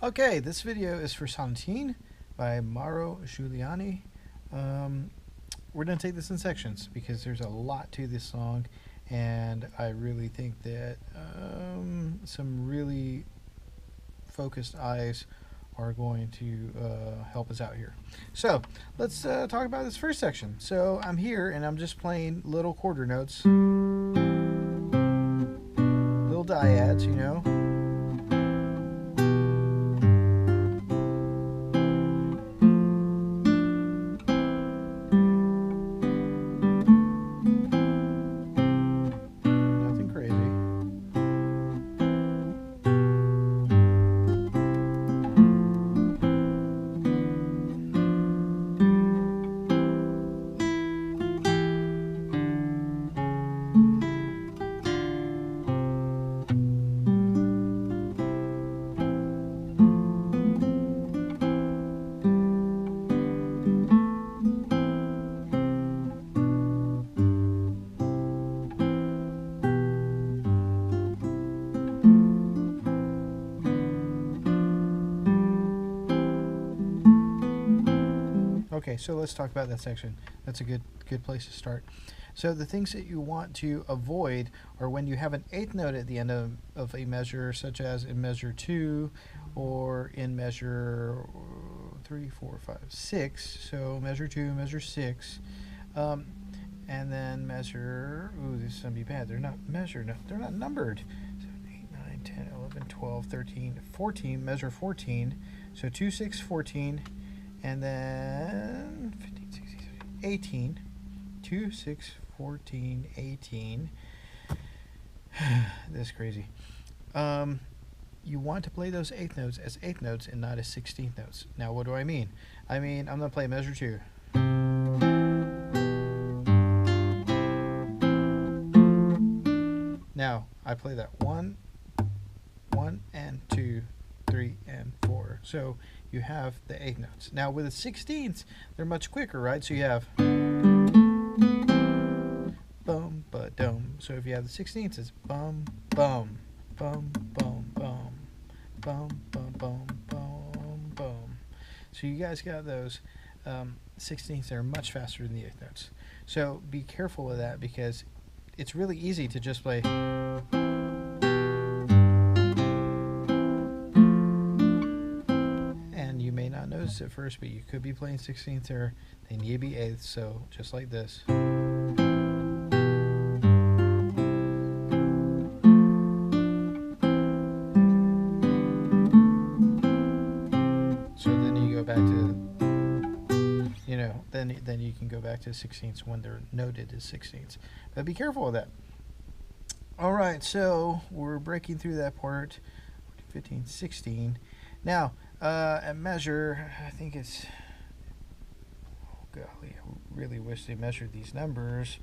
Okay, this video is for Sonatine by Mauro Giuliani. We're going to take this in sections because there's a lot to this song, and I really think that some really focused eyes are going to help us out here. So let's talk about this first section. So I'm here and I'm just playing little quarter notes, little dyads, you know. Nothing crazy. Okay, so let's talk about that section. That's a good place to start. So the things that you want to avoid are when you have an eighth note at the end of a measure, such as in measure 2 or in measure 3, 4, 5, 6. So measure 2, measure 6, and then measure, this is going to be bad. They're not measured, no, they're not numbered. 7, 8, 9, 10, 11, 12, 13, 14, measure 14. So 2, 6, 14. And then 15, 16, 17, 18. 2, 6, 14, 18. This is crazy. You want to play those eighth notes as eighth notes and not as 16th notes. Now, what do I mean? I mean, I'm going to play measure 2. Now, I play that 1, 1, and 2, 3, and 4. So you have the eighth notes. Now with the 16ths, they're much quicker, right? So you have bum ba dum. So if you have the 16ths, it's bum bum bum bum bum bum bum bum bum bum. So you guys got those 16ths that are much faster than the eighth notes. So be careful with that because it's really easy to just play. Notice at first, but you could be playing 16th there. They need to be 8th, so just like this. So then you go back to, then you can go back to 16ths when they're noted as 16ths. But be careful with that. All right, so we're breaking through that part. 15, 16. Now, at measure, I think it's, oh golly, I really wish they measured these numbers.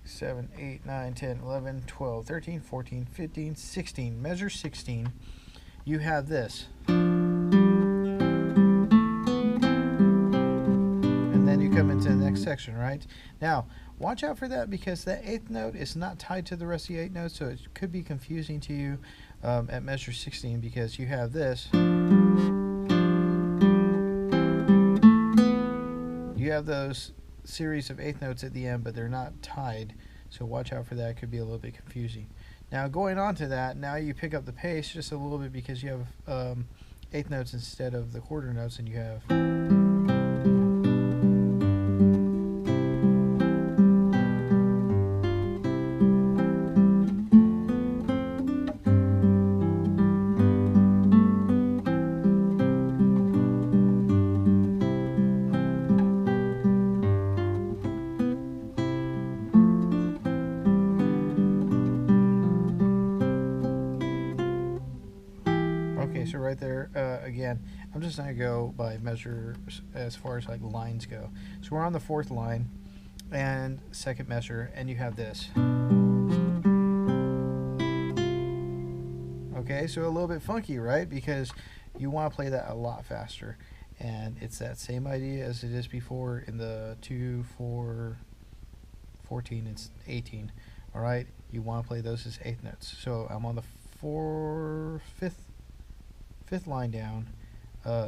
7, 8, 9, 10, 11, 12, 13, 14, 15, 16. Measure 16, you have this. And then you come into the next section, right? Now, watch out for that because that eighth note is not tied to the rest of the 8 notes, so it could be confusing to you at measure 16 because you have this. You have those series of eighth notes at the end, but they're not tied, so watch out for that. It could be a little bit confusing. Now going on to that, now you pick up the pace just a little bit because you have eighth notes instead of the quarter notes, and you have. So right there, again, I'm just going to go by measure as far as like lines go. So we're on the 4th line and 2nd measure, and you have this. Okay, so a little bit funky, right? Because you want to play that a lot faster. And it's that same idea as it is before in the 2, 4, 14, and 18. All right, you want to play those as eighth notes. So I'm on the 5th fifth line down,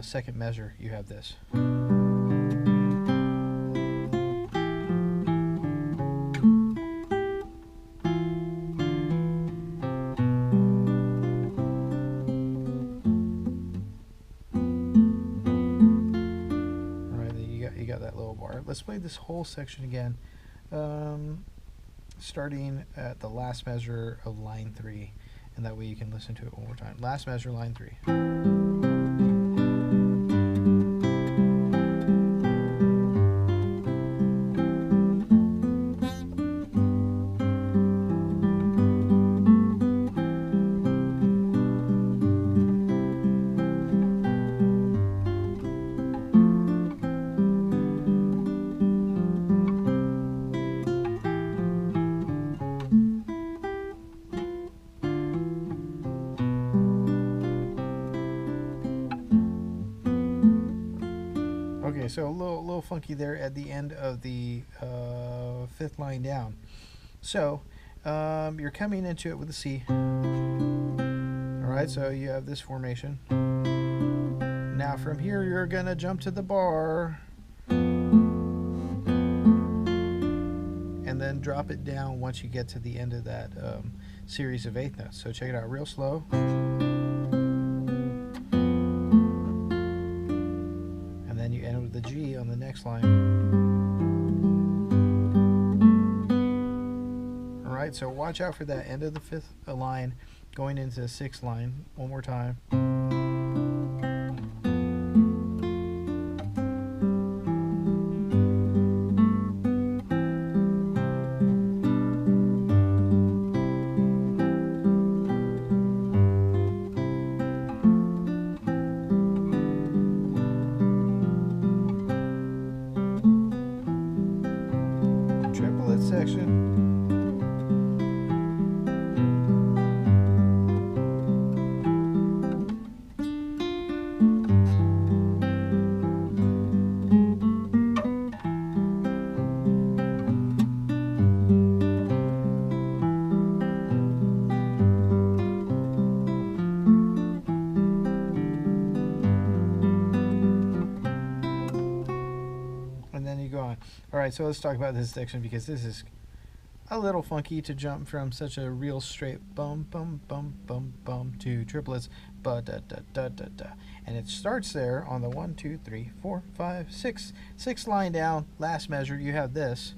second measure, you have this. You got that little bar. Let's play this whole section again, starting at the last measure of line 3, and that way you can listen to it one more time. Last measure, line 3. Okay, so a little funky there at the end of the fifth line down. So you're coming into it with a C. Alright, so you have this formation. Now from here you're gonna jump to the bar and then drop it down once you get to the end of that series of eighth notes. So check it out real slow. You end with the G on the next line. Alright, so watch out for that end of the fifth line going into the sixth line. One more time. Section. And then you go on. Alright, so let's talk about this section because this is a little funky to jump from such a real straight bum bum bum bum bum to triplets ba da da da da da, and it starts there on the 1 2 3 4 5 6 sixth line down, last measure. You have this,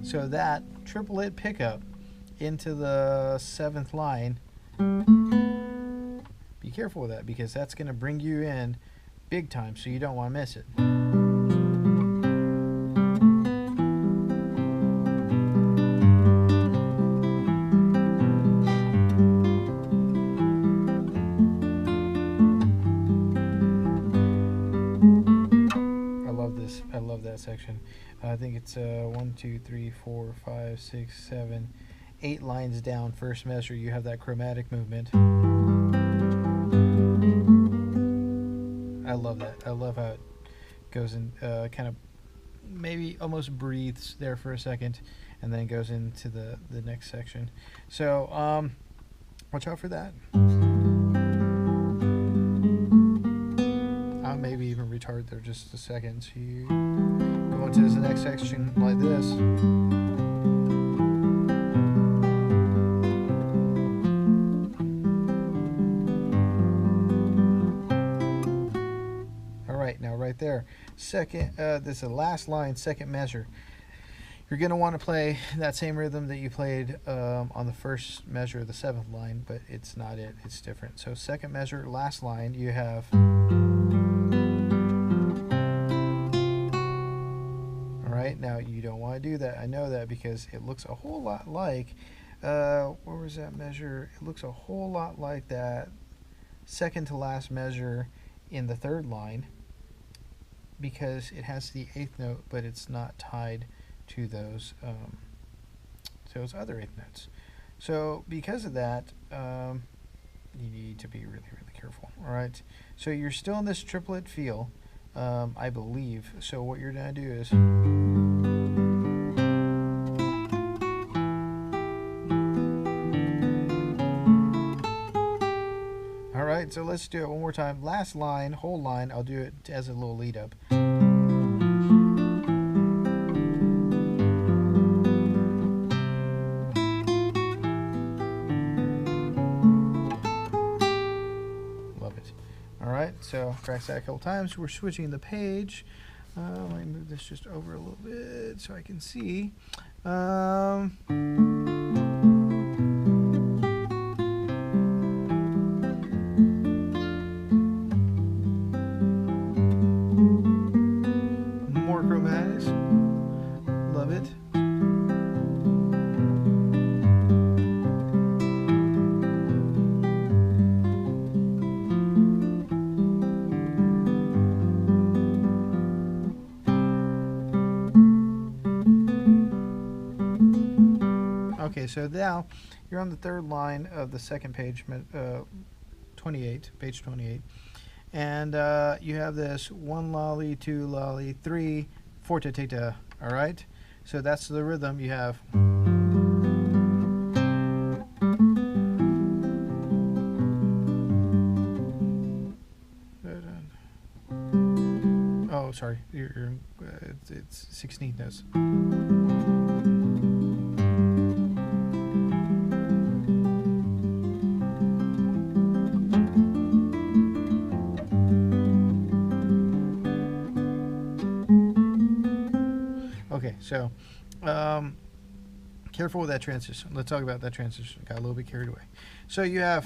so that triplet pickup into the seventh line. Be careful with that because that's going to bring you in big time, so you don't want to miss it. I love that section. I think it's 1 2 3 4 5 6 7 8 lines down, first measure. You have that chromatic movement. I love that. I love how it goes in, kind of maybe almost breathes there for a second, and then goes into the next section. So watch out for that. I'll maybe even retard there just a second. So you go into the next section like this. Now right there, second, this is the last line, second measure. You're going to want to play that same rhythm that you played on the first measure of the seventh line, but it's not it, it's different. So second measure, last line, you have, alright, now you don't want to do that, I know that, because it looks a whole lot like, where was that measure? It looks a whole lot like that second to last measure in the third line, because it has the eighth note, but it's not tied to those other eighth notes. So because of that, you need to be really, really careful. All right. So you're still in this triplet feel, I believe. So what you're gonna do is, right, so let's do it one more time. Last line, whole line, I'll do it as a little lead up. Love it. All right, so practice that a couple times. We're switching the page. Let me move this just over a little bit so I can see. More chromatics. Love it. Okay, so now you're on the third line of the second page, 28, page 28, and you have this 1 lolly, 2 lolly, 3 forte theta. All right, so that's the rhythm you have. Oh, sorry, it's 16 notes. Okay, so careful with that transition. Let's talk about that transition. Got a little bit carried away. So you have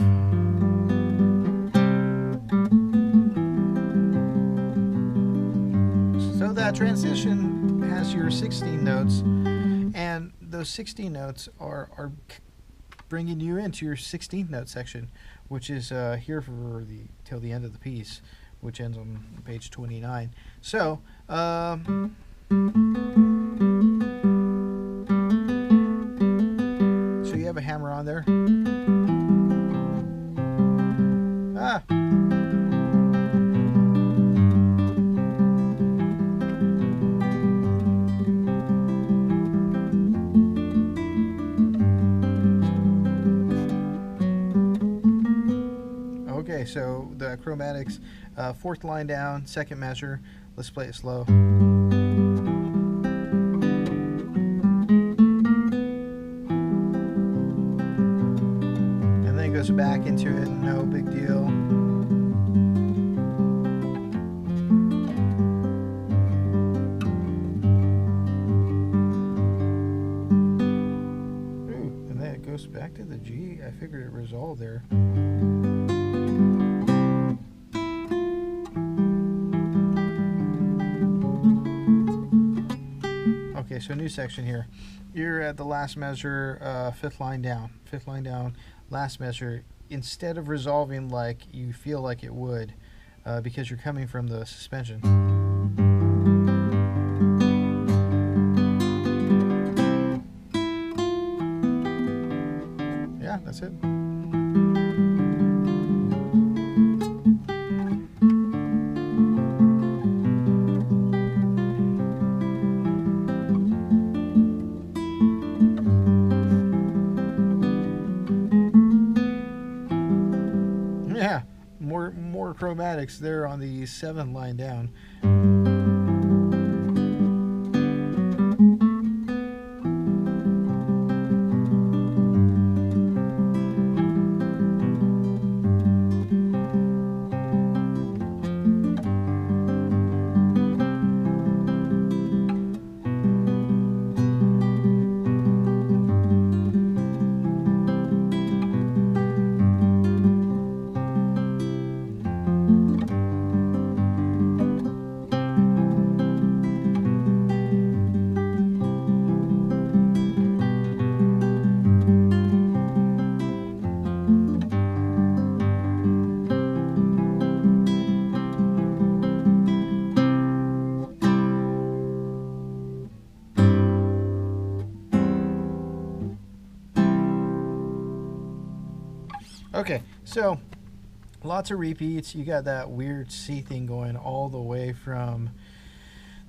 that transition has your 16 notes, and those 16 notes are bringing you into your 16th note section, which is here for till the end of the piece, which ends on page 29. So so you have a hammer on there. Ah. Okay, so the chromatics, fourth line down, second measure. Let's play it slow. And then it goes back into it, no big deal. Ooh, and then it goes back to the G. I figured it resolved there. Okay, so new section here. You're at the last measure, fifth line down, last measure. Instead of resolving like you feel like it would, because you're coming from the suspension. Yeah, that's it. Yeah, more chromatics there on the 7th line down. Okay, so lots of repeats. You got that weird C thing going all the way from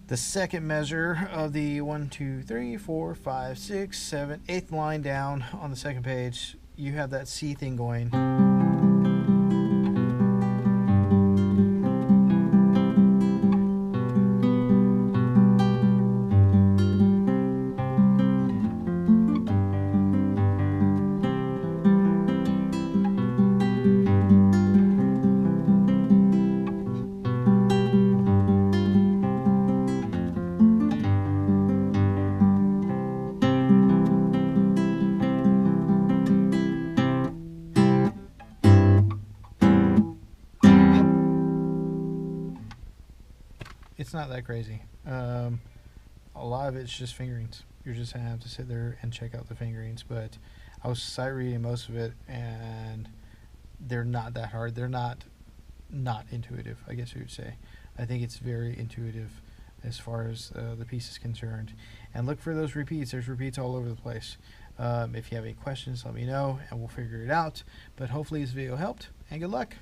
the second measure of the 1, 2, 3, 4, 5, 6, 7, 8th line down on the second page. You have that C thing going. it's not that crazy. A lot of it's just fingerings. You're just gonna have to sit there and check out the fingerings. But I was sight reading most of it, and they're not that hard. They're not intuitive, I guess you would say. I think it's very intuitive as far as the piece is concerned. And look for those repeats. There's repeats all over the place. If you have any questions, let me know, and we'll figure it out. But hopefully this video helped, and good luck.